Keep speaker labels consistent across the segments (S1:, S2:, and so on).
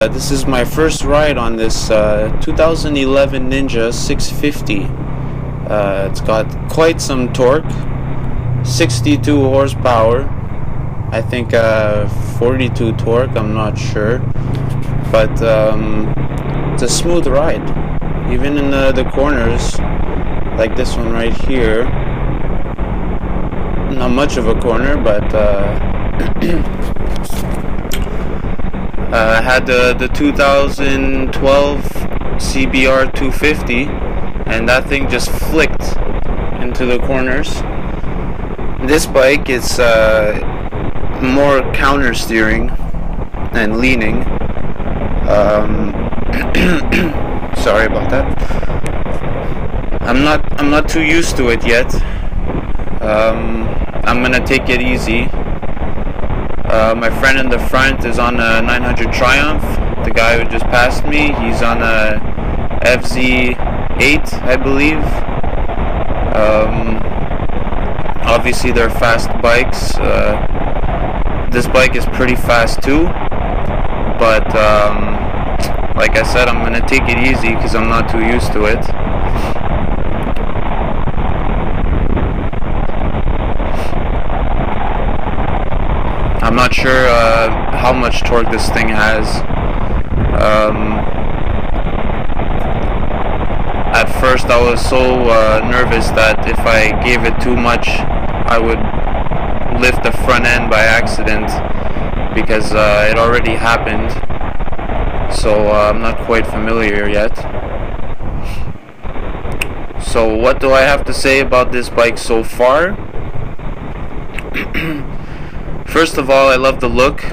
S1: This is my first ride on this 2011 Ninja 650. It's got quite some torque, 62 horsepower, I think 42 torque, I'm not sure, but it's a smooth ride, even in the corners, like this one right here. Not much of a corner, but I had the 2012 CBR 250, and that thing just flicked into the corners. This bike is more counter steering and leaning. Sorry about that. I'm not too used to it yet. I'm gonna take it easy. My friend in the front is on a 900 Triumph. The guy who just passed me, he's on a FZ8, I believe. Obviously they're fast bikes. This bike is pretty fast too, but like I said, I'm gonna take it easy because I'm not too used to it. I'm not sure how much torque this thing has. At first I was so nervous that if I gave it too much I would lift the front end by accident, because it already happened, so I'm not quite familiar yet. So what do I have to say about this bike so far? First of all, I love the look.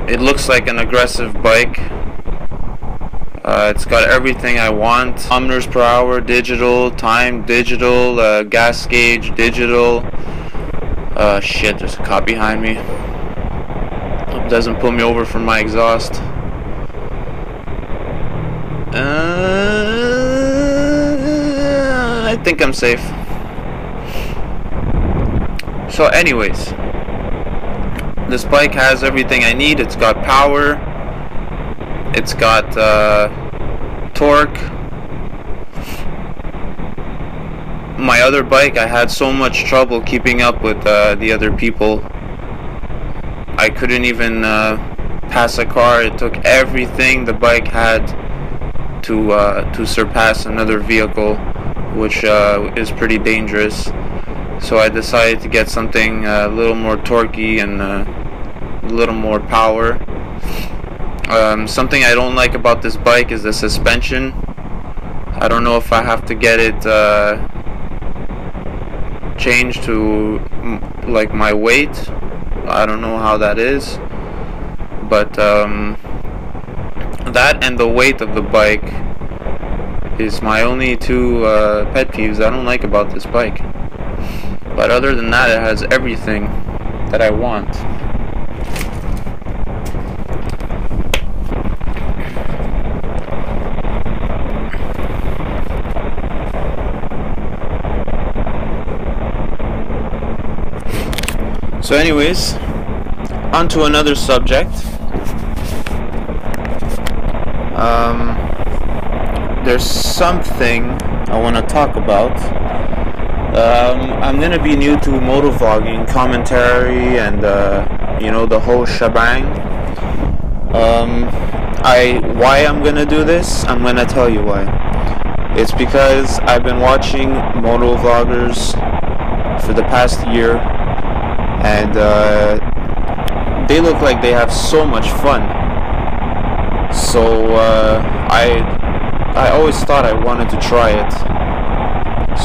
S1: It looks like an aggressive bike. It's got everything I want. Kilometers per hour digital, time digital, gas gauge digital. Shit, there's a cop behind me. Hope it doesn't pull me over from my exhaust. I think I'm safe. So anyways, this bike has everything I need. It's got power, it's got torque. My other bike, I had so much trouble keeping up with the other people. I couldn't even pass a car. It took everything the bike had to surpass another vehicle, which is pretty dangerous. So I decided to get something a little more torquey and a little more power. Something I don't like about this bike is the suspension. I don't know if I have to get it changed to like my weight. I don't know how that is, but that and the weight of the bike is my only two pet peeves I don't like about this bike. But other than that, it has everything that I want. So anyways, on to another subject. There's something I want to talk about. I'm gonna be new to motovlogging, commentary, and you know, the whole shebang. Why I'm gonna do this? I'm gonna tell you why. It's because I've been watching motovloggers for the past year, and they look like they have so much fun. So I always thought I wanted to try it.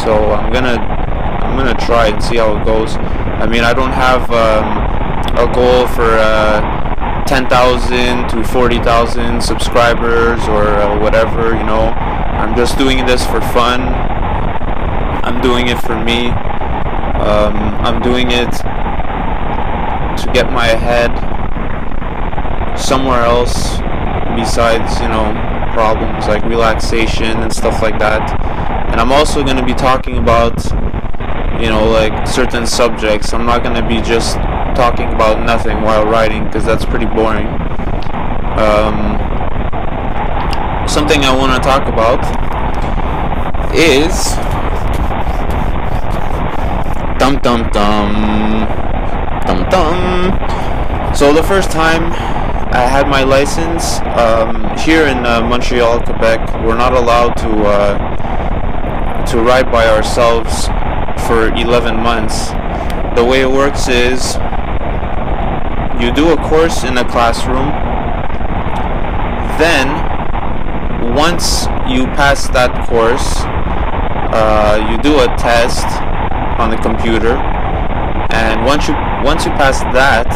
S1: So I'm gonna try and see how it goes. I mean, I don't have a goal for 10,000 to 40,000 subscribers or whatever, you know. I'm just doing this for fun. I'm doing it for me. I'm doing it to get my head somewhere else besides, you know, problems like relaxation and stuff like that. And I'm also going to be talking about, you know, like certain subjects. I'm not going to be just talking about nothing while riding, because that's pretty boring. Something I want to talk about is so the first time I had my license here in Montreal, Quebec, we're not allowed to ride by ourselves for 11 months. The way it works is you do a course in a classroom, then once you pass that course, you do a test on the computer, and once you pass that,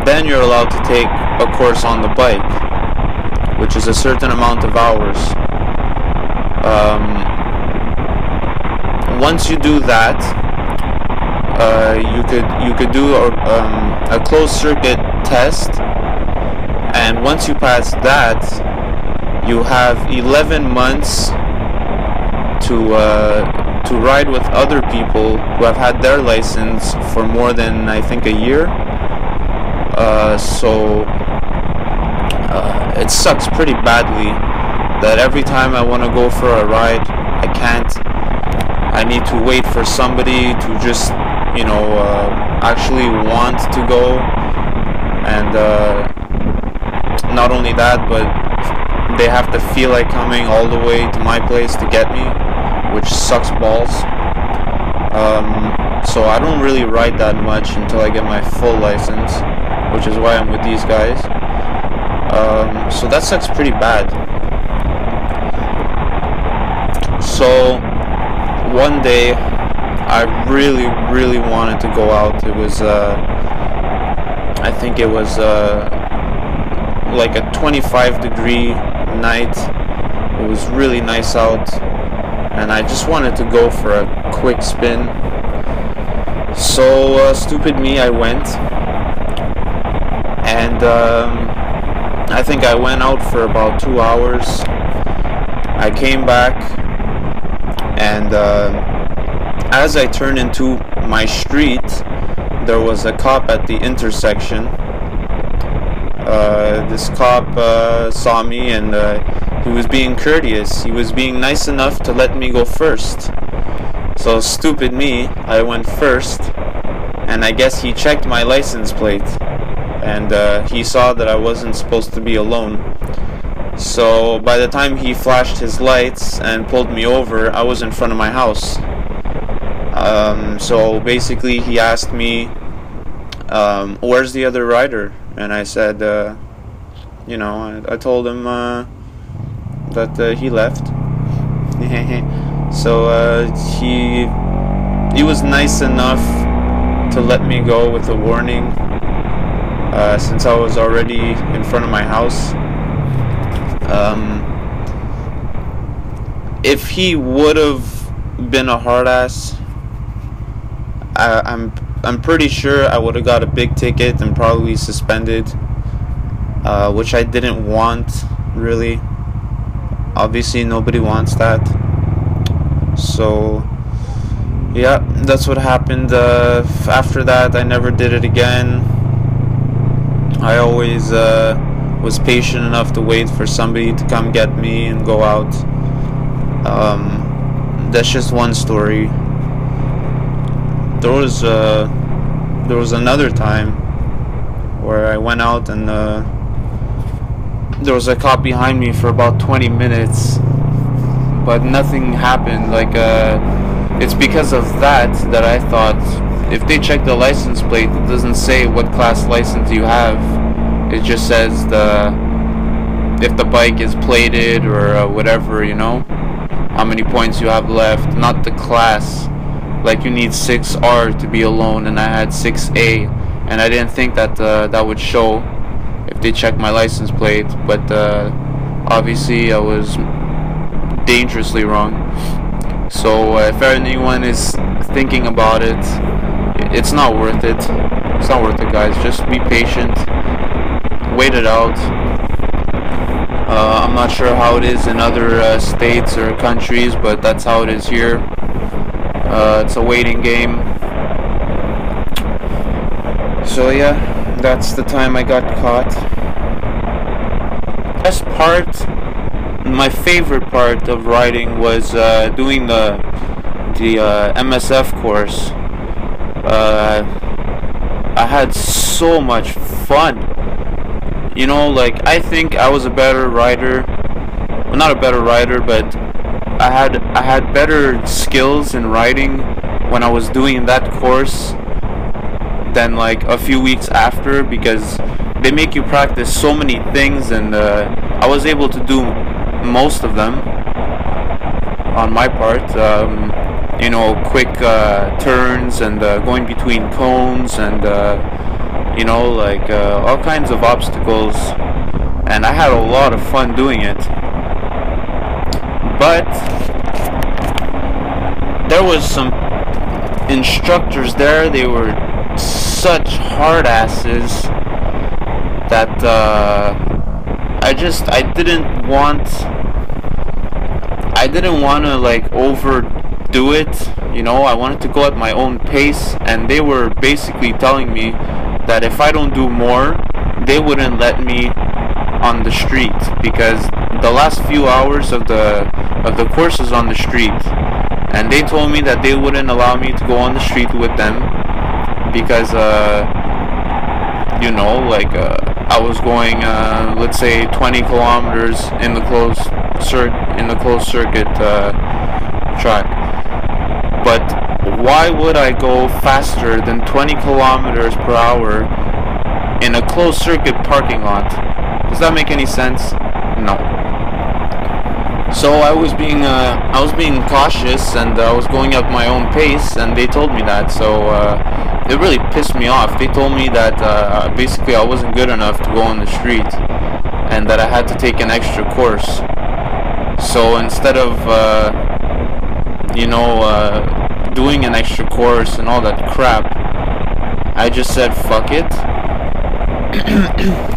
S1: then you're allowed to take a course on the bike, which is a certain amount of hours. Once you do that, you could do a closed circuit test, and once you pass that, you have 11 months to ride with other people who have had their license for more than, I think, a year. So it sucks pretty badly that every time I want to go for a ride, I can't. I need to wait for somebody to just, actually want to go, and not only that, but they have to feel like coming all the way to my place to get me, which sucks balls. So I don't really ride that much until I get my full license, which is why I'm with these guys. So that sucks pretty bad. So one day I really wanted to go out. It was I think it was like a 25-degree night. It was really nice out, and I just wanted to go for a quick spin. So stupid me, I went, and I think I went out for about 2 hours. I came back, and as I turned into my street, there was a cop at the intersection. This cop saw me, and he was being courteous. He was being nice enough to let me go first. So stupid me, I went first, and I guess he checked my license plate, and he saw that I wasn't supposed to be alone. So by the time he flashed his lights and pulled me over, I was in front of my house. So basically he asked me, where's the other rider? And I said, I told him that he left. So he was nice enough to let me go with a warning, since I was already in front of my house. If he would have been a hard ass, I'm pretty sure I would have got a big ticket and probably suspended, which I didn't want, really. Obviously nobody wants that. So yeah, that's what happened. After that, I never did it again. I always was patient enough to wait for somebody to come get me and go out. That's just one story. There was another time where I went out, and there was a cop behind me for about 20 minutes, but nothing happened. Like it's because of that I thought, if they check the license plate, it doesn't say what class license you have. It just says if the bike is plated or whatever, how many points you have left, not the class. Like you need 6R to be alone, and I had 6A, and I didn't think that that would show if they checked my license plate, but obviously I was dangerously wrong. So if anyone is thinking about it, it's not worth it. It's not worth it, guys. Just be patient, wait it out. I'm not sure how it is in other states or countries, but that's how it is here. It's a waiting game. So yeah, that's the time I got caught. Best part, my favorite part of riding was doing the MSF course. I had so much fun. You know, like, I think I was a better rider. Well, not a better rider, but I had better skills in riding when I was doing that course than like a few weeks after, because they make you practice so many things, and I was able to do most of them on my part. You know, quick turns, and going between cones, and you know, like all kinds of obstacles, and I had a lot of fun doing it. But there was some instructors there. They were such hard asses that I didn't want to like overdo it. You know, I wanted to go at my own pace, and they were basically telling me that if I don't do more, they wouldn't let me on the street, because the last few hours of the course is on the street, and they told me that they wouldn't allow me to go on the street with them because you know, like I was going let's say 20 kilometers in the closed circuit track. But why would I go faster than 20 kilometers per hour in a closed circuit parking lot? Does that make any sense? No. So I was being cautious, and I was going at my own pace, and they told me that. So it really pissed me off. They told me that basically I wasn't good enough to go on the street, and that I had to take an extra course. So instead of you know, doing an extra course and all that crap, I just said fuck it,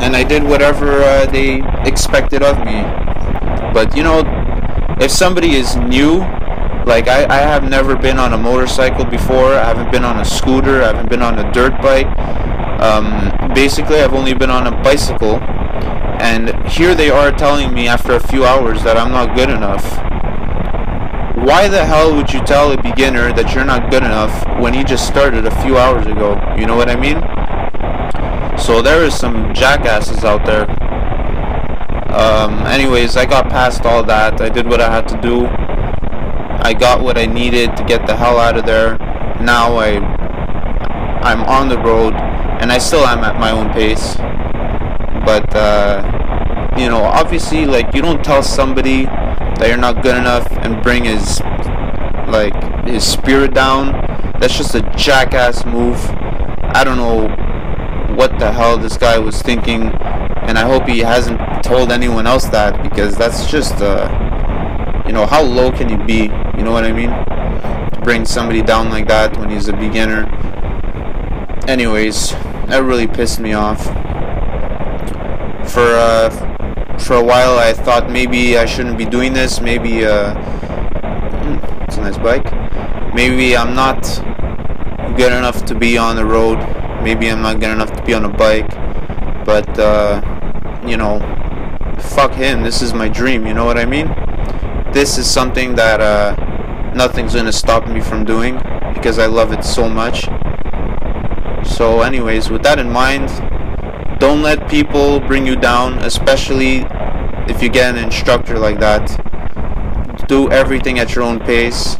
S1: and I did whatever they expected of me. But you know, if somebody is new, like I have never been on a motorcycle before, I haven't been on a scooter, I haven't been on a dirt bike, basically I've only been on a bicycle, and here they are telling me after a few hours that I'm not good enough. Why the hell would you tell a beginner that you're not good enough when he just started a few hours ago? You know what I mean? So there is some jackasses out there. Anyways, I got past all that. I did what I had to do. I got what I needed to get the hell out of there. Now I'm on the road, and I still am at my own pace. But you know, obviously, like, you don't tell somebody that you're not good enough and bring his spirit down. That's just a jackass move. I don't know what the hell this guy was thinking, and I hope he hasn't told anyone else that, because that's just you know, how low can you be? You know what I mean? To bring somebody down like that when he's a beginner. Anyways, that really pissed me off. For a while I thought maybe I shouldn't be doing this. Maybe it's a nice bike. Maybe I'm not good enough to be on the road. Maybe I'm not good enough to be on a bike. But you know, fuck him. This is my dream. You know what I mean? This is something that nothing's gonna stop me from doing, because I love it so much. So anyways, with that in mind, don't let people bring you down, especially if you get an instructor like that. Do everything at your own pace.